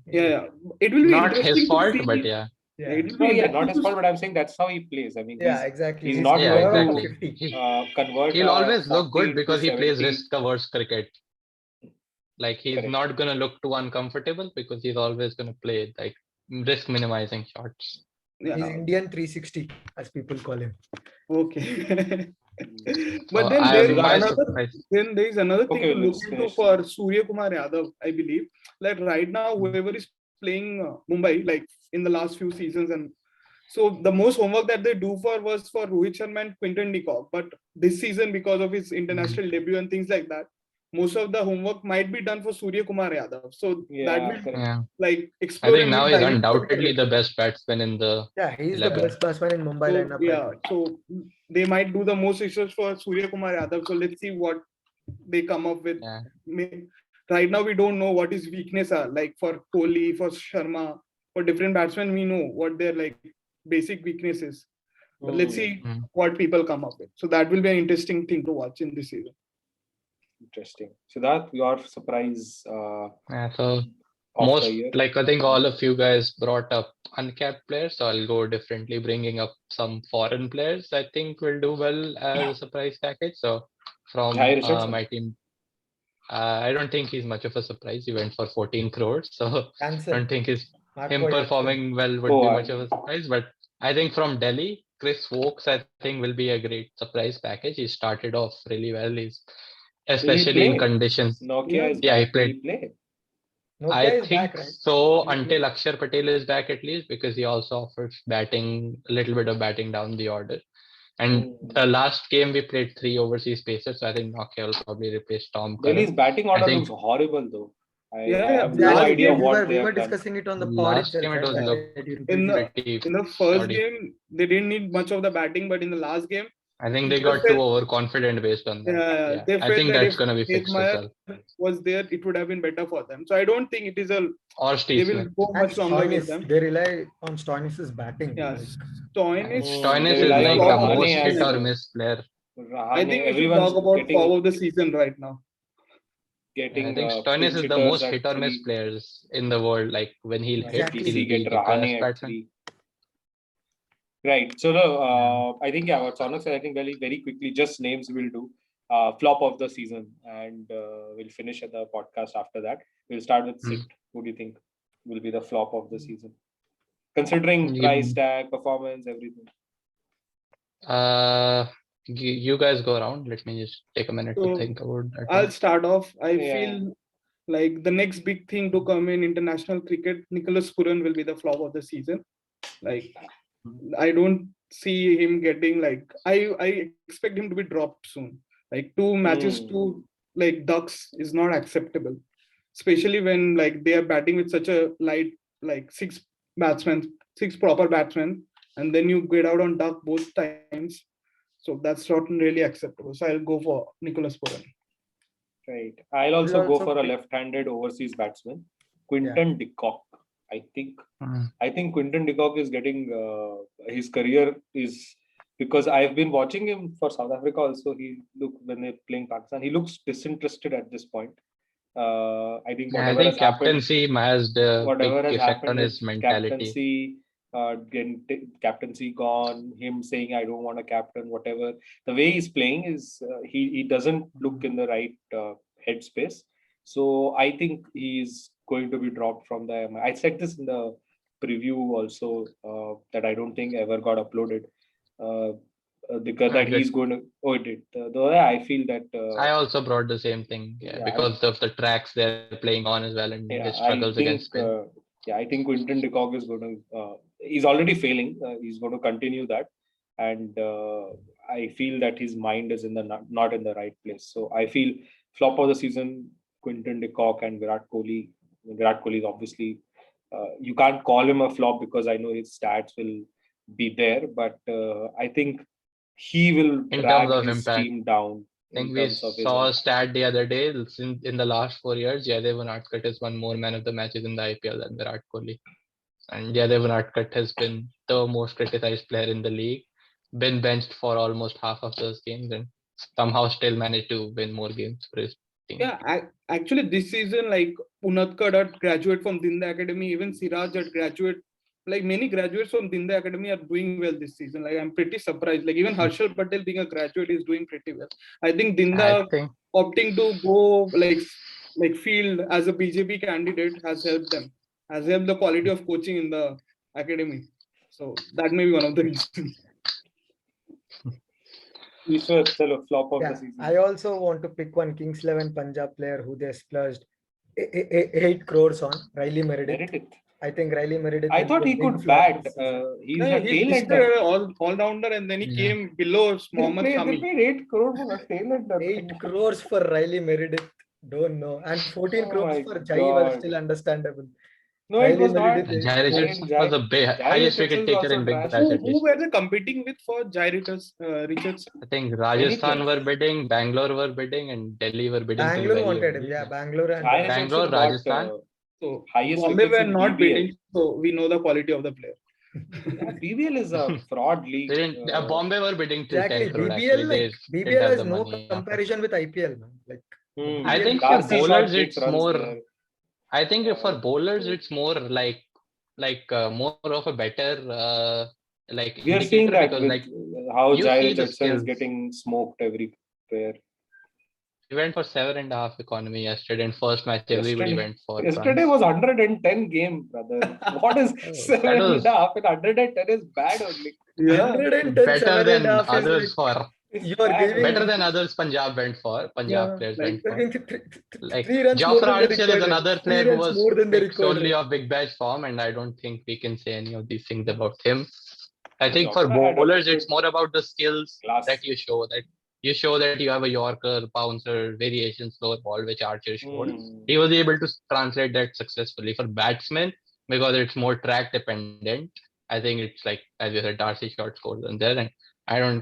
Yeah. It will be not his fault, but not his fault, but I'm saying that's how he plays. I mean, exactly. He's not going to convert. He'll always look good because he plays risk-averse cricket. Like he's not going to look too uncomfortable because he's always going to play like risk-minimizing shots. Yeah. He's Indian 360, as people call him. Okay. But then there is another thing to look into for Surya Kumar Yadav, I believe. Like right now, whoever is playing Mumbai, like in the last few seasons, and So the most homework that they do was for Rohit Sharma and Quinton de Kock. But this season, because of his international debut and things like that, most of the homework might be done for Surya Kumar Yadav. So that Yeah, will correct. Yeah. like I explore think a now new he's dimension. undoubtedly the best batsman in the Yeah, he's the 11. best batsman in Mumbai So lineup. yeah, so they might do the most research for Surya Kumar Yadav. So let's see what they come up with. Yeah. Right now, we don't know what his weakness are. Like for Kohli, for Sharma, for different batsmen, we know what their like basic weakness is. But let's see Mm. what people come up with. So that will be an interesting thing to watch in this season. Interesting. Siddharth, your surprise Yeah, so of most the year. like I think all of you guys brought up uncapped players, so I'll go differently, bringing up some foreign players I think will do well as a surprise package. So from Hi, Richardson. my team, I don't think he's much of a surprise. He went for 14 crores, so I Cancel. don't think Not him for your performing well would Oh, be much of a surprise. But I think from Delhi, Chris Wokes I think will be a great surprise package. He started off really well. He's Will he especially in play? conditions. Nokia is Yeah, he back. Will he played. play? Nokia I is think back, right? so Will he until play? Akshar Patel is back at least, because he also offers batting, a little bit of batting down the order. And the last game we played 3 overseas pacers, so I think Nokia will probably replace Tom Delhi's Curran. batting I order think looks horrible though. I Yeah, have no Exactly. idea last game what they We were have done. discussing it on the pod last itself, game it right? was That look day you in the repeated. in the first shoddy. game they didn't need much of the batting, but in the last game I think they people got too felt overconfident based on that. Yeah, they I felt think that that's if gonna be fixed as Hedmeyer well. was there, it would have been better for them. So I don't think it is a Or they Steve will Smith. go And much longer with Stoinis, them. they rely on Stoinis's batting. Yeah, Like, Stoinis They Stoinis is rely should on like talk a about the Rahane most hit as season. or well. miss player. I Rahane, think we should everyone's talk about getting flop of the season right now. Yeah, I getting think Stoinis pinch is the hitters most at hit or miss 3. players in the world. Like when he'll hit, exactly. he'll TC get be the best Rahane at batsman. 3. Right. So Yeah. I think what Sonak said, I think very quickly, just names we'll do. Flop of the season, and we'll finish at the podcast after that. We'll start with Sid. Who do you think will be the flop of the season? Considering price You, tag, performance, everything. you guys go around. Let me just take a minute to So think about that I'll one. start off. I Yeah. feel like the next big thing to come in international cricket, Nicholas Puran will be the flop of the season. Like I don't see him getting like I expect him to be dropped soon. Like 2 matches to like Ducks is not acceptable, especially when like they are batting with such a light like six proper batsmen, and then you get out on Duck both times. So that's not really acceptable. So I'll go for Nicholas Puran. Right. I'll I will also go also for a pick- left-handed overseas batsman, Quinton de Kock. I think Quinton de Kock is getting his career is because I've been watching him for South Africa also. He look when they're playing Pakistan, he looks disinterested at this point. I think Yeah, I whatever think has happened, captaincy has a big whatever has effect on happened with his mentality. captaincy, captaincy gone, him saying I don't want a captain, whatever. The way he's playing is he doesn't look in the right headspace. So I think he's going to be dropped from the. I said this in the preview also that I don't think ever got uploaded. Because that Good. he's going to. Oh, it did. The way I feel that. I also brought the same thing, yeah, Yeah, because of the tracks they're playing on as well and Yeah, his I struggles think against spin. I think Quinton de Kock is going to he's already failing. He's going to continue that, and I feel that his mind is in the not in the right place. So I feel flop of the season, Quinton de Kock and Virat Kohli. Virat Kohli is obviously you can't call him a flop because I know his stats will be there, but I think he will In terms drag of his impact, team down I think in we terms of his saw a impact. stat the other day. In the last 4 years, Jaydev Unadkat has won more man of the matches in the IPL than Virat Kohli. And Jaydev Unadkat has been the most criticized player in the league, been benched for almost half of those games, and somehow still managed to win more games for his team. Yeah, actually this season like Unatkar had graduate from Dinda Academy, even Siraj had graduate. Like many graduates from Dinda Academy are doing well this season. Like I'm pretty surprised. Like even Harshal Patel being a graduate is doing pretty well. I think I Dinda think opting to go like field as a BJP candidate has helped them, has helped the quality of coaching in the academy. So that may be one of the reasons. Ishwar, chalo, flop of the Yeah, season. I also want to pick one Kings 11 Punjab player who they splurged 8 crores on, Riley Meredith. I think Riley Meredith. I will thought be a he big could flop bat. this season. He's No, a he's tail listed ender. all rounder, and then he Yeah. came below Mohammad They Shami. paid 8 crore for a tail ender. 8 crores for Riley Meredith. Don't know. And 14 Oh crores my for Jai was God. still understandable. No, it Riley was not. Meredith is Jai I eight. think Richards was the Jai highest Richards wicket is taker also in Big trash. Bash Who at least. were they competing with for Jai Richards? I think Many Rajasthan players. were bidding, Bangalore were bidding, and Delhi were bidding till Bangalore very wanted him. early. Yeah, Bangalore and Jai Bangalore, Richardson got Rajasthan. So highest Bombay wickets were in not BBL. bidding, so we know the quality of the player. Yeah, BBL is a fraud league. They didn't. Bombay were bidding till exactly 10 crore. BBL, Actually, like they didn't BBL have has the no money. comparison with IPL, man. Like I BBL think is for Darcy just- Short bowlers, gets it's runs more. there. I think for bowlers, it's more like more of a better like We are seeing indicator that because with like how you Jai see the Richardson is skills. getting smoked everywhere. He went for 7.5 economy yesterday. In first match, everybody went for Yesterday France. was 110 game, brother. What is Oh, seven that and was a half? And 110 is bad only. Yeah. 110, better 7.5 than is others like for It's you are bad giving better only. than others. Punjab went for. Punjab yeah, players like went they're for. going Like 3 runs more Jofra than the Archer is required rate. another 3 player who runs was more than the picked required solely rate. of Big Bash form, and I don't think we can say any of these things about him. I think for Jofra had a bowlers, good it's more about the skills class. that you show. That you show that you have a Yorker, bouncer, variation, slower ball, which Archer showed. He was able to translate that successfully. For batsmen, because it's more track dependent, I think it's like, as you said, Darcy Short scores on there, and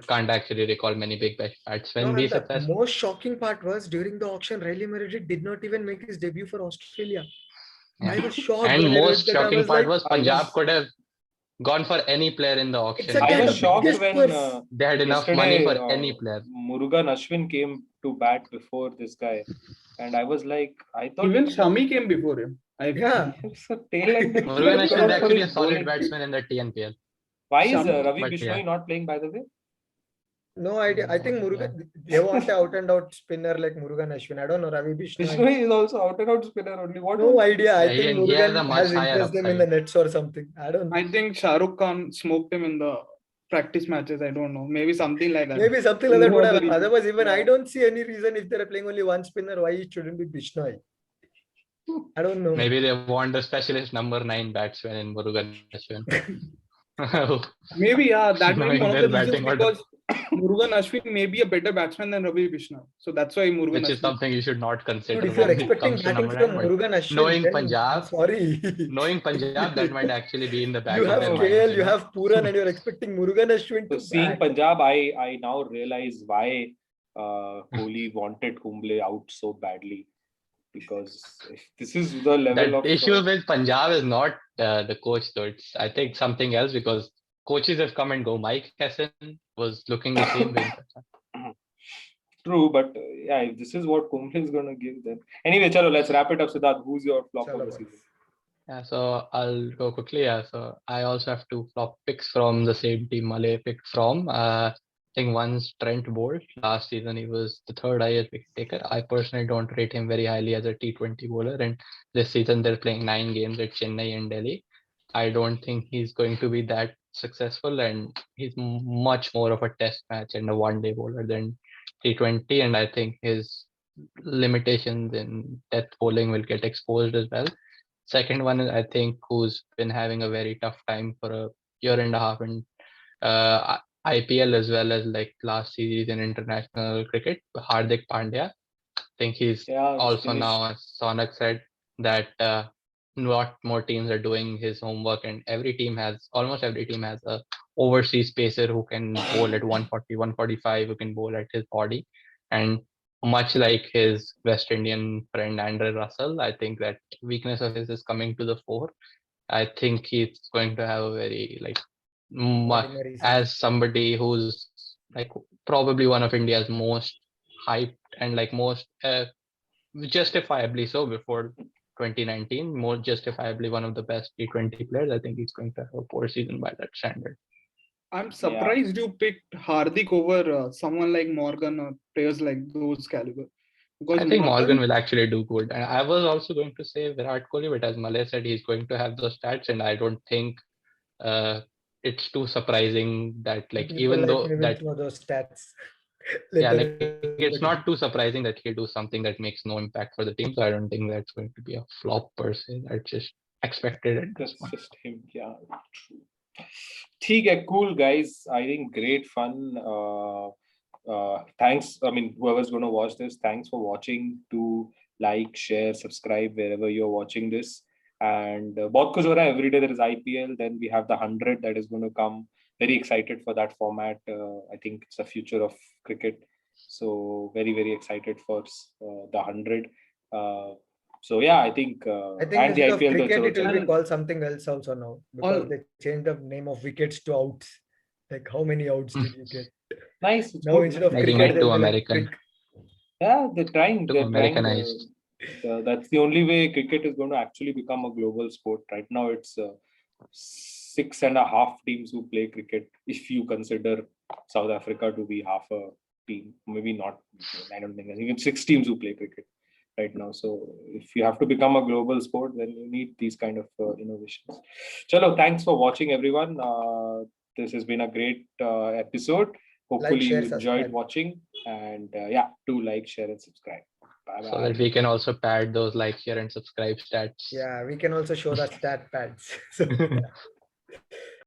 can't actually recall many Big Bash batsmen No, be and the successful. most shocking part was during the auction, Riley Meredith did not even make his debut for Australia. I was shocked And when I read most that. I shocking was part like, was I Punjab was could have gone for any player in the auction. Exactly, I was and the shocked biggest when purse. They had enough money yesterday for any player. Murugan Ashwin came to bat before this guy, and I was like, I thought Even Shami came before him. Yeah. it's a tail ender. Murugan 30 Ashwin is crore for actually a his solid bowling. batsman in the TNPL. Why is Shami- Ravi But Bishnoi yeah. not playing, by the way? No idea. I think Murugan, they want an out and out spinner like Murugan Ashwin. I don't know. Ravi Bishnoi. Bishnoi is also out and out spinner only. What? No idea. I Yeah, think he has a Murugan much has higher impressed them in upside. the nets or something. I don't know. I think Shah Rukh Khan smoked him in the practice matches. I don't know. Maybe something like that. Maybe something like that No would other have. reason. Otherwise, even I Yeah. don't see any reason if they're playing only one spinner why it shouldn't be Bishnoi. I don't know. Maybe they want the specialist number 9 batsman in Murugan Ashwin. Maybe, yeah, that may be Knowing one of their the reasons batting order. because Murugan Ashwin may be a better batsman than Ravi Bishnoi. So that's why Murugan Which is Ashwin. something you should not consider Dude, if you're when it expecting comes to batting number from 9. But Murugan Ashwin, knowing then Punjab, sorry. knowing Punjab, that might actually be in the back You of have their Oh. minds. KL, you have Puran, and you're expecting Murugan Ashwin So to seeing bat. Punjab, I now realize why Kohli wanted Kumble out so badly, because if this is the level That of issue with Punjab is not the coach, though. It's, I think, something else because coaches have come and go. Mike Hassan was looking the same way. true, but yeah, if this is what Kumble is gonna give, then anyway, chalo, let's wrap it up. Siddharth, who's your flop Chalo, of the boys. season? Yeah, so I'll go quickly. Yeah, so I also have 2 flop picks from the same team Malay picked from. I think one's Trent Bolt. Last season, he was the 3rd highest wicket taker. I personally don't rate him very highly as a T20 bowler. And this season, they're playing 9 games at Chennai and Delhi. I don't think he's going to be that successful. And he's much more of a test match and a one-day bowler than T20. And I think his limitations in death bowling will get exposed as well. Second one is, I think, who's been having a very tough time for a year and a half in IPL as well as like last series in international cricket, Hardik Pandya. I think he's Yeah, he's also finished. now, as Sonak said, that what more teams are doing his homework, and almost every team has a overseas pacer who can bowl at 140, 145, who can bowl at his body. And much like his West Indian friend Andre Russell, I think that weakness of his is coming to the fore. I think he's going to have a very Ordinary season. as somebody who's like probably one of India's most hyped and like most justifiably so before 2019, more justifiably one of the best T20 players. I think he's going to have a poor season by that standard. I'm surprised you picked Hardik over someone like Morgan or players like those caliber. Because I think Morgan will actually do good. And I was also going to say Virat Kohli, but as Malay said, he's going to have those stats, and I don't think it's too surprising that like People even like though me will that throw those stats. yeah, Later, like it's not too surprising that he'll do something that makes no impact for the team. So I don't think that's going to be a flop per se. That's just expected at this That's point. just him. Yeah, true. ठीक है, cool guys. I think great fun. Thanks. I mean, whoever's going to watch this, thanks for watching. Do like, share, subscribe wherever you're watching this. And बहुत कुछ हो रहा है. Every day there is IPL. Then we have the 100 that is going to come. Very excited for that format. I think it's the future of cricket. So very, very excited for the 100. So yeah, I think I think and the instead of IPL cricket, it will be channel. called something else also now because All- they changed the name of wickets to outs. Like how many outs did you get? nice. It's Now good. instead of Making cricket, it they'll too be like American, crick. Yeah, they're trying. too They're trying. Americanized. That's the only way cricket is going to actually become a global sport. Right now, it's 6.5 teams who play cricket. If you consider South Africa to be half a team, maybe not. I don't think. I think it's 6 teams who play cricket right now. So if you have to become a global sport, then you need these kind of innovations. Chalo, thanks for watching, everyone. This has been a great episode. Hopefully share, you enjoyed subscribe. watching, and yeah, do like, share, and subscribe. Bye So that bye. we can also pad those like, share, and subscribe stats. Yeah, we can also show the stat pads. So, yeah.